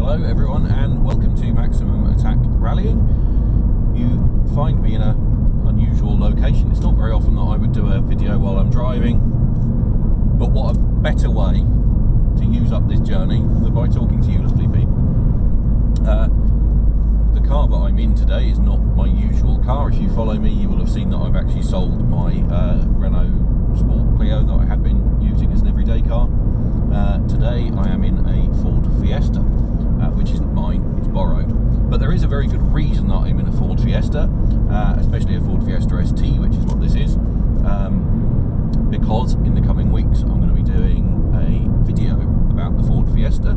Hello everyone and welcome to Maximum Attack Rallying. You find me in an unusual location. It's not very often that I would do a video while I'm driving, but what a better way to use up this journey than by talking to you lovely people. The car that I'm in today is not my usual car. If you follow me, you will have seen that I've actually sold my Renault Sport Clio that I had been using as an everyday car. Today I am in a Ford Fiesta, which isn't mine, it's borrowed. But there is a very good reason that I'm in a Ford Fiesta, especially a Ford Fiesta ST, which is what this is, because in the coming weeks I'm going to be doing a video about the Ford Fiesta,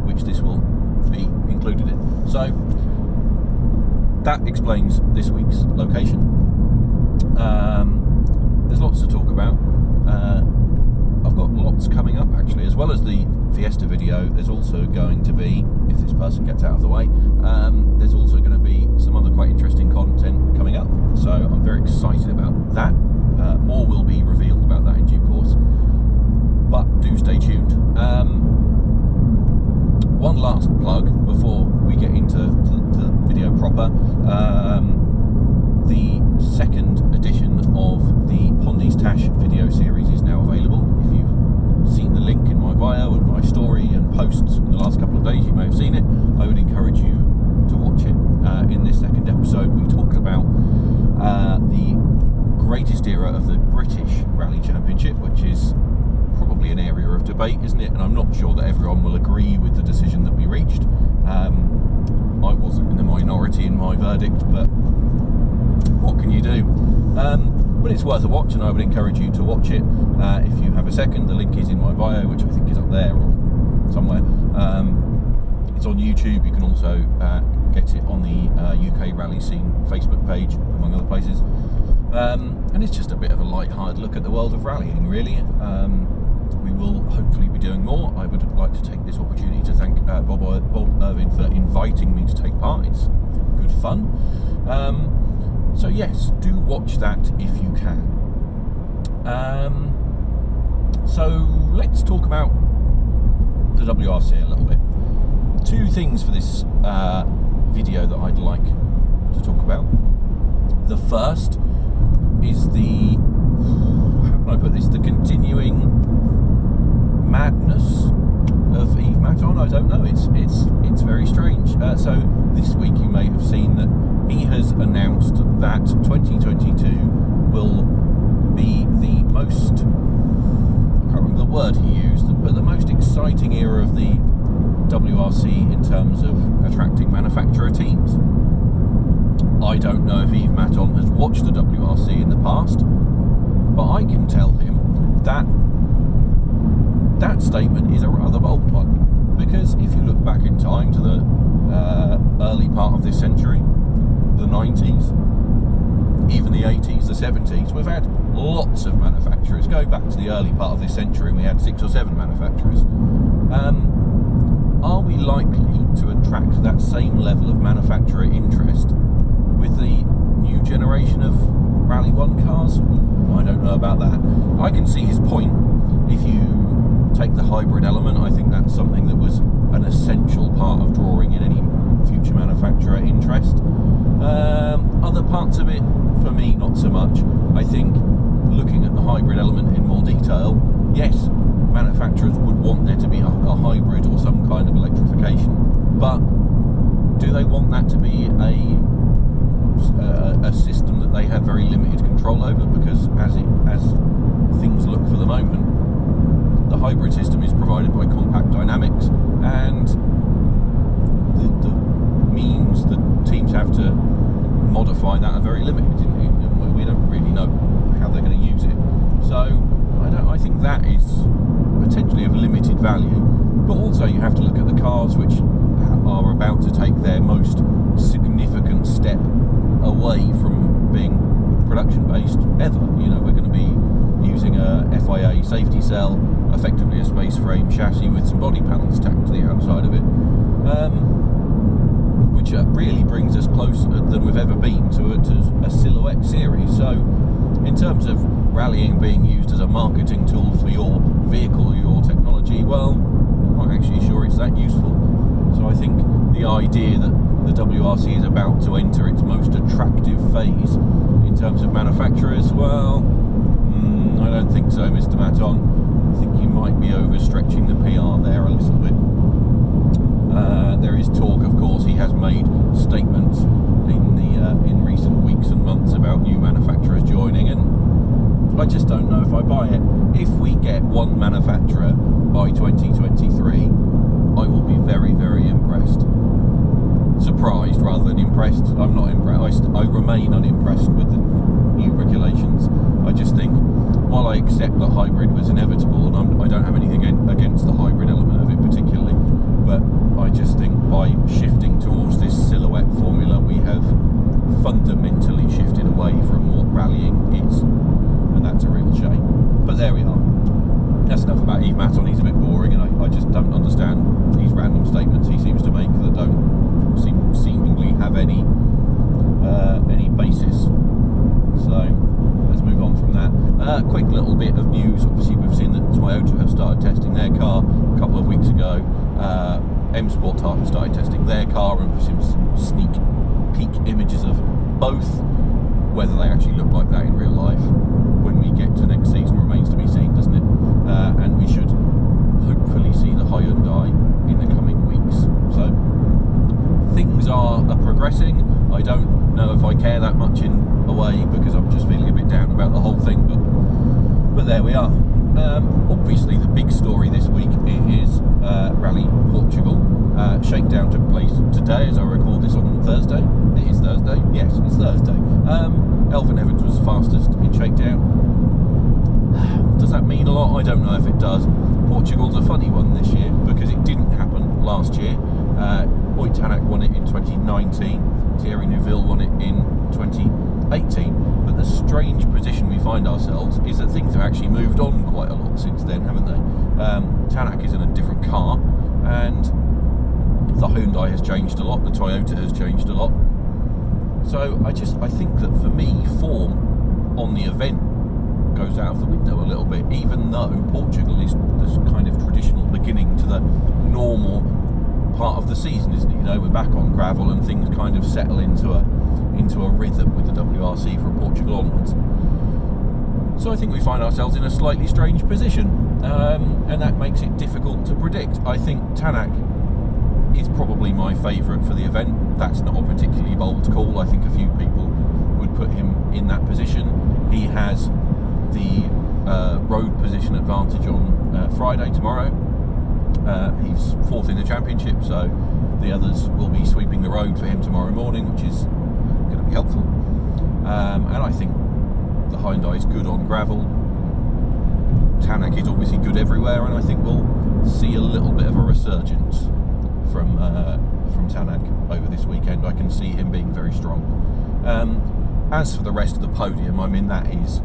which this will be included in. So that explains this week's location. There's lots to talk about. I've got lots coming up actually, as well as the Fiesta video. There's also going to be, if this person gets out of the way, there's also going to be some other quite interesting content coming up. So I'm very excited about that. More will be revealed about that in due course, but do stay tuned. One last plug before we get into the video proper. The second edition of the Pondy's Tash video series is now available. If you've seen the link in my bio and my story and posts in the last couple of days, you may have seen it. I would encourage you to watch it. In this second episode, we talked about the greatest era of the British Rally Championship, which is probably an area of debate, isn't it? And I'm not sure that everyone will agree with the decision that we reached. I wasn't in the minority in my verdict, but what can you do? But it's worth a watch, and I would encourage you to watch it if you have a second. The link is in my bio, which I think is up there or somewhere. It's on YouTube. You can also get it on the UK Rally Scene Facebook page, among other places. And it's just a bit of a light-hearted look at the world of rallying, really. We will hopefully be doing more. I would like to take this opportunity to thank Bob Irvin for inviting me to take part. It's good fun. So yes, do watch that if you can. So let's talk about the WRC a little bit. Two things for this video that I'd like to talk about. The first is how can I put this? The continuing madness of Yves Matton. I don't know. It's very strange. So this week you may have seen that he has announced that 2022 will be the most, I can't remember the word he used, but the most exciting era of the WRC in terms of attracting manufacturer teams. I don't know if Yves Matton has watched the WRC in the past, but I can tell him that that statement is a rather bold one, because if you look back in time to the early part of this century, the 90s, even the 80s, the 70s, we've had lots of manufacturers. Go back to the early part of this century, we had 6 or 7 manufacturers. Are we likely to attract that same level of manufacturer interest with the new generation of Rally 1 cars? I don't know about that. I can see his point. If you take the hybrid element, I think that's something that was an essential part of drawing in any future manufacturer interest. Other parts of it, for me, not so much. I think looking at the hybrid element in more detail, yes, manufacturers would want there to be a hybrid or some kind of electrification, but do they want that to be a system that they have very limited control over? Because as things look for the moment, the hybrid system is provided by Compact Dynamics, and the means that teams have to modify that are very limited. We don't really know how they're going to use it. So I think that is potentially of limited value. But also you have to look at the cars which are about to take their most significant step away from being production-based ever. You know, we're going to be using a FIA safety cell, effectively a space frame chassis with some body panels tacked to the outside of it, which really brings us closer than we've ever been to a silhouette series. So in terms of rallying being used as a marketing tool for your vehicle or your technology, well, I'm not actually sure it's that useful. I think the idea that the WRC is about to enter its most attractive phase in terms of manufacturers, well, I don't think so, Mr. Matton. I think you might be overstretching the PR there a little bit. There is talk, of course, he has made statements in recent weeks and months about new manufacturers joining, and I just don't know if I buy it. If we get one manufacturer by 2023, I will be very, very impressed. Surprised rather than impressed. I'm not impressed. I remain unimpressed with the new regulations. I just think, while I accept that hybrid was inevitable, and I don't have anything against the hybrid element of it particularly, but I just think by shifting towards this silhouette formula, we have fundamentally shifted away from what rallying is, and that's a real shame. But there we are. That's enough about Yves Matton. He's a bit boring, and I just don't understand these random statements he seems to make that don't seemingly have any basis. So let's move on from that. Quick little bit of news. Obviously, we've seen that Toyota have started testing their car a couple of weeks ago. M Sport started testing their car, and we've seen some sneak peek images of both. Whether they actually look like that in real life when we get to next season remains to be seen, doesn't it? And we should hopefully see the Hyundai in the coming weeks. So things are progressing. I don't know if I care that much in a way, because I'm just feeling a bit down about the whole thing, but there we are. Obviously the big story this week is Rally Portugal. Shakedown took place today as I record this on Thursday. It is Thursday? Yes, it's Thursday. Elfyn Evans was fastest in Shakedown. Does that mean a lot? I don't know if it does. Portugal's a funny one this year because it didn't happen last year. Boyd Tanak won it in 2019, Thierry Neuville won it in 2018, but the strange position we find ourselves is that things have actually moved on quite a lot since then, haven't they? Tanak is in a different car, and the Hyundai has changed a lot, the Toyota has changed a lot. So I think that for me, form on the event goes out of the window a little bit, even though Portugal is this kind of traditional beginning to the normal part of the season, isn't it? You know, we're back on gravel and things kind of settle into a rhythm with the WRC from Portugal onwards. So I think we find ourselves in a slightly strange position, and that makes it difficult to predict. I think Tanak is probably my favourite for the event. That's not a particularly bold call. I think a few people would put him in that position. He has the road position advantage on Friday tomorrow. He's fourth in the championship, so the others will be sweeping the road for him tomorrow morning, which is going to be helpful. And I think the Hyundai is good on gravel. Tanak is obviously good everywhere, and I think we'll see a little bit of a resurgence from Tanak over this weekend. I can see him being very strong. As for the rest of the podium, I mean, that is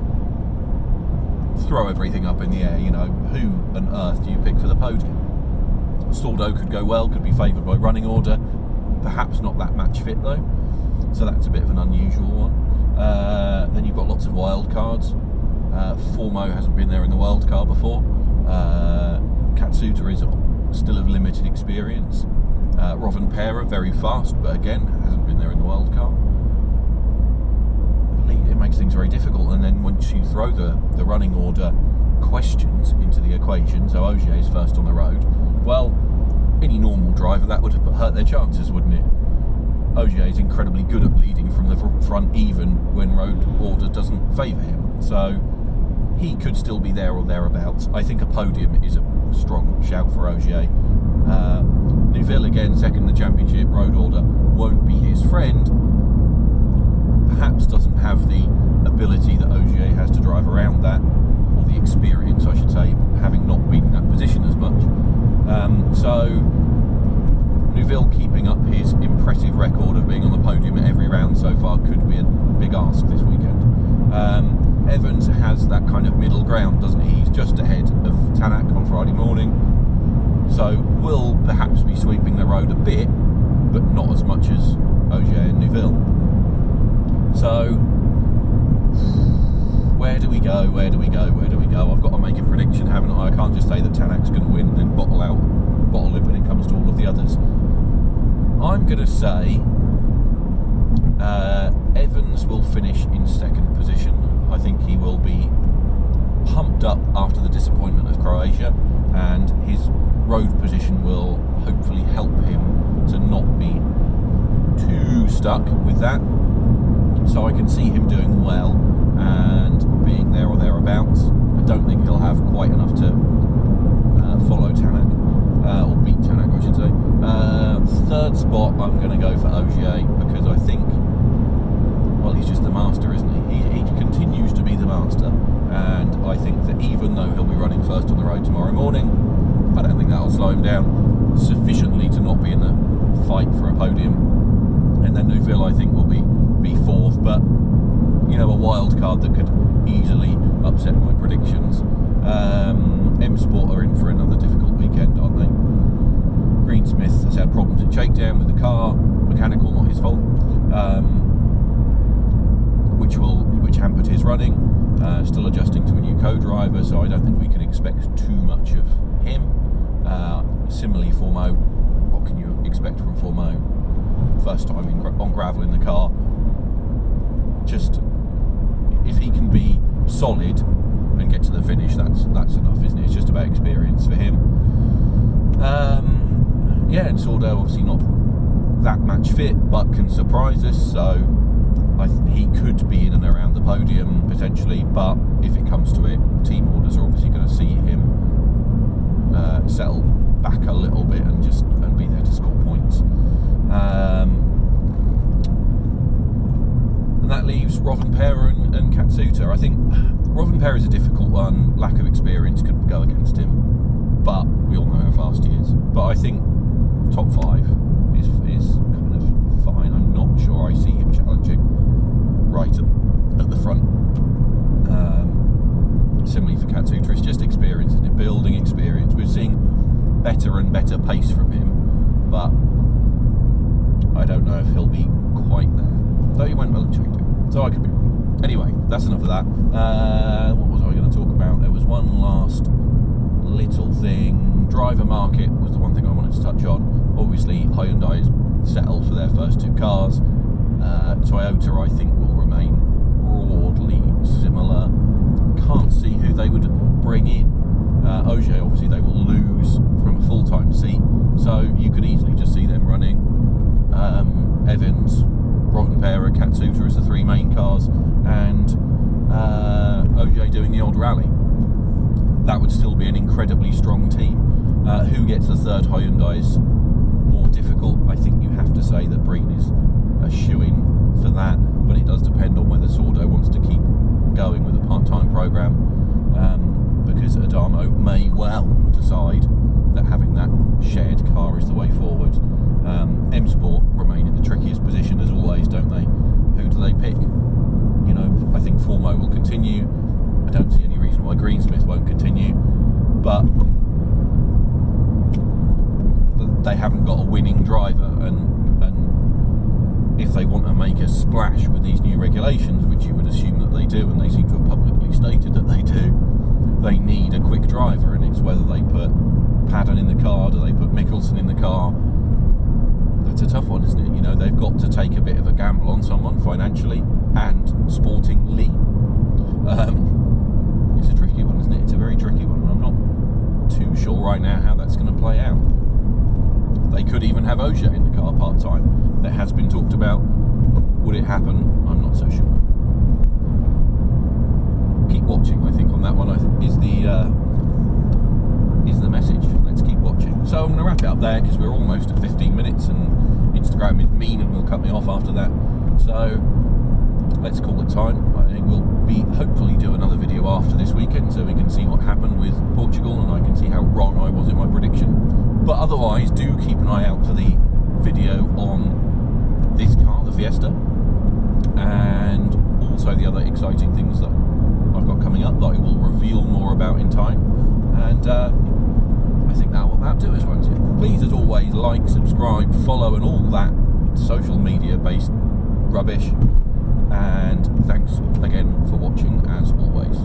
throw everything up in the air. You know, who on earth do you pick for the podium? Stordo could go well, could be favoured by running order, perhaps not that match fit though, so that's a bit of an unusual one. Then you've got lots of wild cards. Formo hasn't been there in the World Car before. Katsuta is still of limited experience. Rovanpera, very fast, but again hasn't been there in the World Car. It makes things very difficult, and then once you throw the running order questions into the equation, so Ogier is first on the road, well, any normal driver that would hurt their chances, wouldn't it? Ogier is incredibly good at leading from the front, even when road order doesn't favour him, so he could still be there or thereabouts. I think a podium is a strong shout for Ogier. Neuville again, second in the championship, road order won't be his friend, perhaps doesn't have the ability that Ogier has to drive around that, or the experience I should say, having not been in that position as much. So Neuville keeping up his impressive record of being on the podium at every round so far could be a big ask this weekend. Evans has that kind of middle ground, doesn't he? He's just ahead of Tanak on Friday morning, so will perhaps be sweeping the road a bit, but not as much as Ogier and Neuville. So where do we go? Where do we go? Where do we go? I've got to make a prediction, haven't I? I can't just say that Tanak's going to win and then bottle it when it comes to all of the others. I'm going to say Evans will finish in second position. I think he will be pumped up after the disappointment of Croatia, and his road position will hopefully help him to not be too stuck with that. So I can see him doing well and being there or thereabouts. I don't think he'll have quite enough to follow Tanak, or beat Tanak, I should say. Third spot, I'm going to go for Ogier, because I think, well, he's just the master, isn't he? He continues to be the master, and I think that even though he'll be running first on the road tomorrow morning, I don't think that'll slow him down sufficiently to not be in the fight for a podium. And then Neuville, I think, will be fourth, but you know, a wild card that could easily upset my predictions. M Sport are in for another difficult weekend, aren't they? Greensmith has had problems in shakedown with the car, mechanical, not his fault, which hampered his running. Still adjusting to a new co-driver, so I don't think we can expect too much of him. Similarly, Formeau, what can you expect from Formeau? First time on gravel in the car. Just, if he can be solid and get to the finish, that's enough, isn't it? It's just about experience for him. And Sordo obviously not that match fit, but can surprise us, so he could be in and around the podium potentially, but if it comes to it, team orders are obviously going to see him settle back a little bit and be there to score points. And that leaves Rovanperä and Katsuta. I think Rovanperä is a difficult one. Lack of experience could go against him, but we all know how fast he is. But I think top 5 is kind of fine. I'm not sure I see him challenging right at the front. Similarly for Katsuta, it's just experience, isn't it? Building experience. We're seeing better and better pace from him, but I don't know if he'll be quite there. Though he went well at shakedown, so I could be wrong. Anyway, that's enough of that. What was I going to talk about? There was one last little thing. Driver market was the one thing I wanted to touch on. Obviously, Hyundai's settled for their first 2 cars. Toyota, I think, will remain broadly similar. Can't see who they would bring in. Ogier, obviously, they will lose from a full-time seat, so you could easily just see them running Evans, Rovanperä, Katsuta as the 3 main cars, and Ogier doing the odd rally. That would still be an incredibly strong team. Who gets the third Hyundai is more difficult. I think you have to say that Breen is a shoo-in for that, but it does depend on whether Sordo wants to keep going with a part-time programme, because Adamo may well decide that having that shared car is the way forward. M Sport remain in the trickiest position as always, don't they? Who do they pick? You know, I think Formeau will continue. I don't see any reason why Greensmith won't continue, but they haven't got a winning driver, and if they want to make a splash with these new regulations, which you would assume that they do, and they seem to have publicly stated that they do, they need a quick driver, and it's whether they put Padden in the car, do they put Mikkelsen in the car. That's a tough one, isn't it? You know, they've got to take a bit of a gamble on someone financially and sportingly. It's a tricky one, isn't it? It's a very tricky one, and I'm not too sure right now how that's going to play out. They could even have Ogier in the car part-time. That has been talked about. Would it happen? I'm not so sure. Keep watching, I think, on that one is the message. Let's keep watching. So I'm going to wrap it up there because we're almost at 15 minutes and Instagram is mean and will cut me off after that. So let's call it time. I think we'll hopefully do another video after this weekend so we can see what happened with Portugal and I can see how wrong I was in my prediction. But otherwise, do keep an eye out for the video on this car, the Fiesta, and also the other exciting things that I've got coming up that I will reveal more about in time. And I think that will about do us, won't it? Please, as always, like, subscribe, follow, and all that social media-based rubbish. And thanks again for watching, as always.